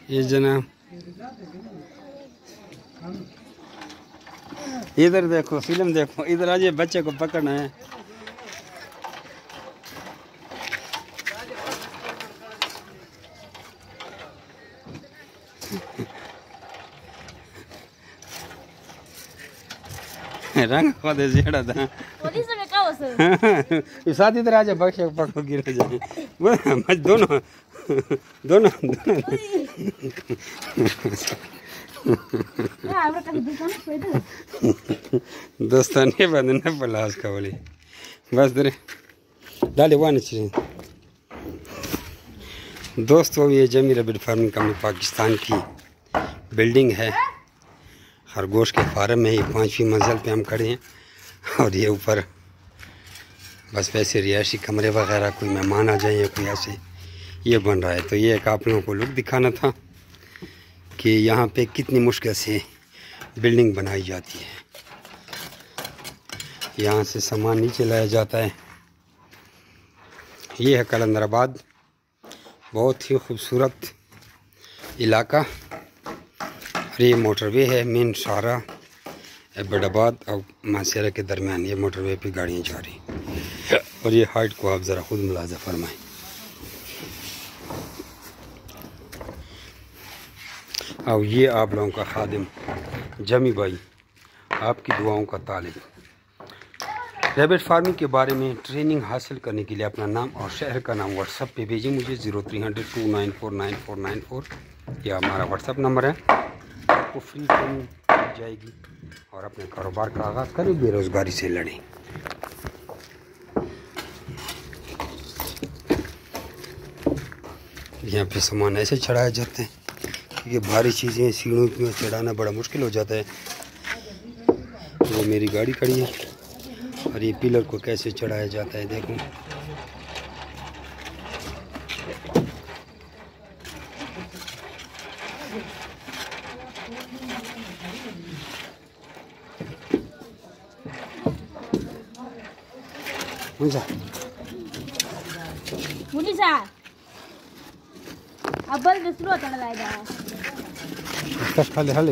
ये जनाब इधर देखो, फिल्म देखो, इधर आज बच्चे को पकड़ना है। रंग खोदे जेड़ा था साथ इधर आजा, बख्शे पकड़ो गिर जाए दोनों दोनों दोस्तों ने बंधना पलाश का बोली बस दरे डाले हुआ नीचे। दोस्तों ये जमीरा बिड फार्मिंग कंपनी पाकिस्तान की बिल्डिंग है। खरगोश के फार्म में ही 5वीं मंजिल पे हम खड़े हैं और ये ऊपर बस वैसे रिहायशी कमरे वगैरह कोई मेहमान आ जाए या कोई ऐसे ये बन रहा है। तो ये एक आप लोगों को लुक दिखाना था कि यहाँ पे कितनी मुश्किल से बिल्डिंग बनाई जाती है। यहाँ से सामान नीचे लाया जाता है। ये है कलंदराबाद, बहुत ही खूबसूरत इलाका। और ये मोटरवे है मेन शाहरा एबटाबाद और मासेरा के दरमियान। ये मोटरवे पे गाड़ियाँ जा रही और ये हाइट को आप ज़रा खुद मुलाजा फरमाएं। और ये आप लोगों का खादिम जमी भाई, आपकी दुआओं का तालिब। रैबिट फार्मिंग के बारे में ट्रेनिंग हासिल करने के लिए अपना नाम और शहर का नाम व्हाट्सएप पे भेजें मुझे 0300 2949494। यह हमारा व्हाट्सएप नंबर है। आपको फ्री ट्रेनिंग दी जाएगी और अपने कारोबार का आगाज़ करें, बेरोज़गारी से लड़ें। यहाँ पे सामान ऐसे चढ़ाए जाते हैं क्योंकि भारी चीज़ें सीढ़ियों में चढ़ाना बड़ा मुश्किल हो जाता है। वो मेरी गाड़ी खड़ी है और ये पिलर को कैसे चढ़ाया जाता है देखो। मुनीसा अब बल दूसरो चढ़ लाएगा खाली हाले